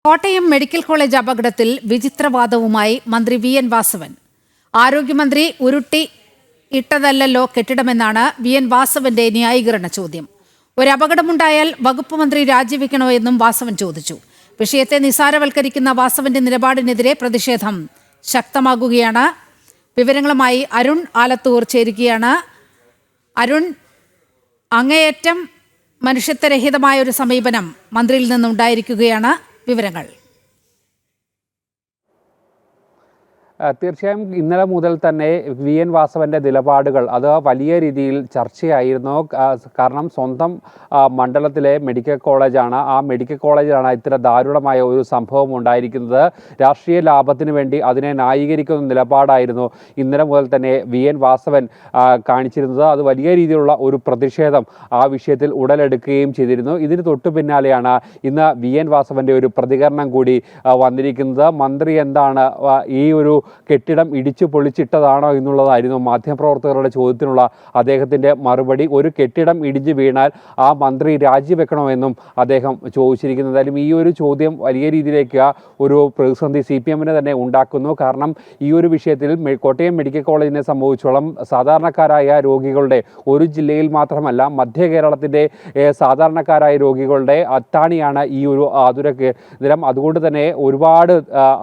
Kottayam medical college അപകടത്തിൽ വിചിത്രവാദവുമായി മന്ത്രി V N Vasavan. ആരോഗ്യമന്ത്രി ഉരുട്ടി ഇട്ടതല്ലല്ലോ കെട്ടിടമെന്നാണ് വി എൻ വാസവന്റെ ന്യായീകരണ ചോദ്യം. ഒരു അപകടമുണ്ടായാൽ വകുപ്പ് മന്ത്രി രാജിവെക്കണോ എന്നും വാസവൻ ചോദിച്ചു. വിഷയത്തെ നിസാരവൽക്കരിക്കുന്ന വാസവന്റെ നിലപാടിനെതിരെ പ്രതിഷേധം ശക്തമാകുകയാണ്. വിവരങ്ങളുമായി അരുൺ ആലത്തൂർ ചേരുകയാണ്. അരുൺ, അങ്ങേയറ്റം മനുഷ്യത്വരഹിതമായ ഒരു സമീപനം മന്ത്രിയിൽ നിന്നുണ്ടായിരിക്കുകയാണ്. വിവരങ്ങൾ. തീർച്ചയായും ഇന്നലെ മുതൽ തന്നെ വി എൻ വാസവൻ്റെ നിലപാടുകൾ അത് വലിയ രീതിയിൽ ചർച്ചയായിരുന്നു. കാരണം സ്വന്തം മണ്ഡലത്തിലെ മെഡിക്കൽ കോളേജാണ്, ആ മെഡിക്കൽ കോളേജിലാണ് ഇത്ര ദാരുണമായ ഒരു സംഭവം ഉണ്ടായിരിക്കുന്നത്. രാഷ്ട്രീയ ലാഭത്തിന് വേണ്ടി അതിനെ ന്യായീകരിക്കുന്ന നിലപാടായിരുന്നു ഇന്നലെ മുതൽ തന്നെ വി എൻ വാസവൻ കാണിച്ചിരുന്നത്. അത് വലിയ രീതിയിലുള്ള ഒരു പ്രതിഷേധം ആ വിഷയത്തിൽ ഉടലെടുക്കുകയും ചെയ്തിരുന്നു. ഇതിന് തൊട്ടു പിന്നാലെയാണ് ഇന്ന് വി എൻ വാസവൻ്റെ ഒരു പ്രതികരണം കൂടി വന്നിരിക്കുന്നത്. മന്ത്രി എന്താണ് ഈ ഒരു കെട്ടിടം ഇടിച്ചു പൊളിച്ചിട്ടതാണോ എന്നുള്ളതായിരുന്നു മാധ്യമപ്രവർത്തകരുടെ ചോദ്യത്തിനുള്ള അദ്ദേഹത്തിൻ്റെ മറുപടി. ഒരു കെട്ടിടം ഇടിഞ്ഞു വീണാൽ ആ മന്ത്രി രാജിവെക്കണമെന്നും അദ്ദേഹം ചോദിച്ചിരിക്കുന്നത്. എന്തായാലും ഈ ഒരു ചോദ്യം വലിയ രീതിയിലേക്ക് ഒരു പ്രതിസന്ധി CPM-ന് തന്നെ ഉണ്ടാക്കുന്നു. കാരണം ഈ ഒരു വിഷയത്തിൽ കോട്ടയം മെഡിക്കൽ കോളേജിനെ സംബന്ധിച്ചോളം സാധാരണക്കാരായ രോഗികളുടെ, ഒരു ജില്ലയിൽ മാത്രമല്ല മധ്യ കേരളത്തിൻ്റെ സാധാരണക്കാരായ രോഗികളുടെ അത്താണിയാണ് ഈ ഒരു ആതുര കേന്ദ്രം. അതുകൊണ്ട് തന്നെ ഒരുപാട്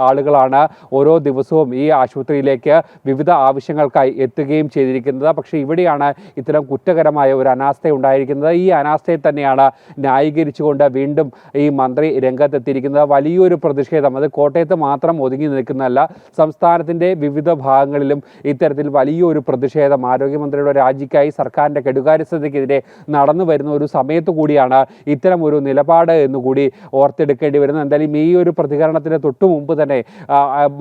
ആളുകളാണ് ഓരോ ദിവസവും ഈ ആശുപത്രിയിലേക്ക് വിവിധ ആവശ്യങ്ങൾക്കായി എത്തുകയും ചെയ്തിരിക്കുന്നത്. പക്ഷേ ഇവിടെയാണ് ഇത്തരം കുറ്റകരമായ ഒരു അനാസ്ഥ ഉണ്ടായിരിക്കുന്നത്. ഈ അനാസ്ഥയെ തന്നെയാണ് ന്യായീകരിച്ചുകൊണ്ട് വീണ്ടും ഈ മന്ത്രി രംഗത്തെത്തിയിരിക്കുന്നത്. വലിയൊരു പ്രതിഷേധം അത് കോട്ടയത്ത് മാത്രം ഒതുങ്ങി നിൽക്കുന്നതല്ല, സംസ്ഥാനത്തിൻ്റെ വിവിധ ഭാഗങ്ങളിലും ഇത്തരത്തിൽ വലിയൊരു പ്രതിഷേധം ആരോഗ്യമന്ത്രിയുടെ രാജിക്കായി സർക്കാരിൻ്റെ കെടുകാര്യസ്ഥതയ്ക്കെതിരെ നടന്നു വരുന്ന ഒരു സമയത്ത് കൂടിയാണ് ഇത്തരം ഒരു നിലപാട് എന്നുകൂടി ഓർത്തെടുക്കേണ്ടി വരുന്നത്. എന്തായാലും ഈ ഒരു പ്രതികരണത്തിന് തൊട്ടു മുമ്പ് തന്നെ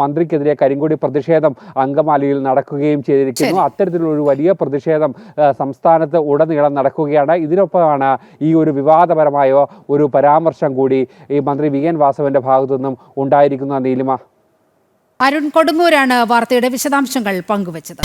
മന്ത്രിക്കെതിരെ കരിങ്കൊടി പ്രതിഷേധം അങ്കമാലിയിൽ നടക്കുകയും ചെയ്തിരിക്കുന്നു. അത്തരത്തിലൊരു വലിയ പ്രതിഷേധം സംസ്ഥാനത്ത് ഉടനീളം നടക്കുകയാണ്. ഇതിനൊപ്പമാണ് ഈ ഒരു വിവാദപരമായ ഒരു പരാമർശം കൂടി ഈ മന്ത്രി വി എൻ വാസവന്റെ ഭാഗത്തു നിന്നും ഉണ്ടായിരിക്കുന്ന. നീലിമ, അരുൺ കൊടുങ്ങൂരാണ് വാർത്തയുടെ വിശദാംശങ്ങൾ പങ്കുവച്ചത്.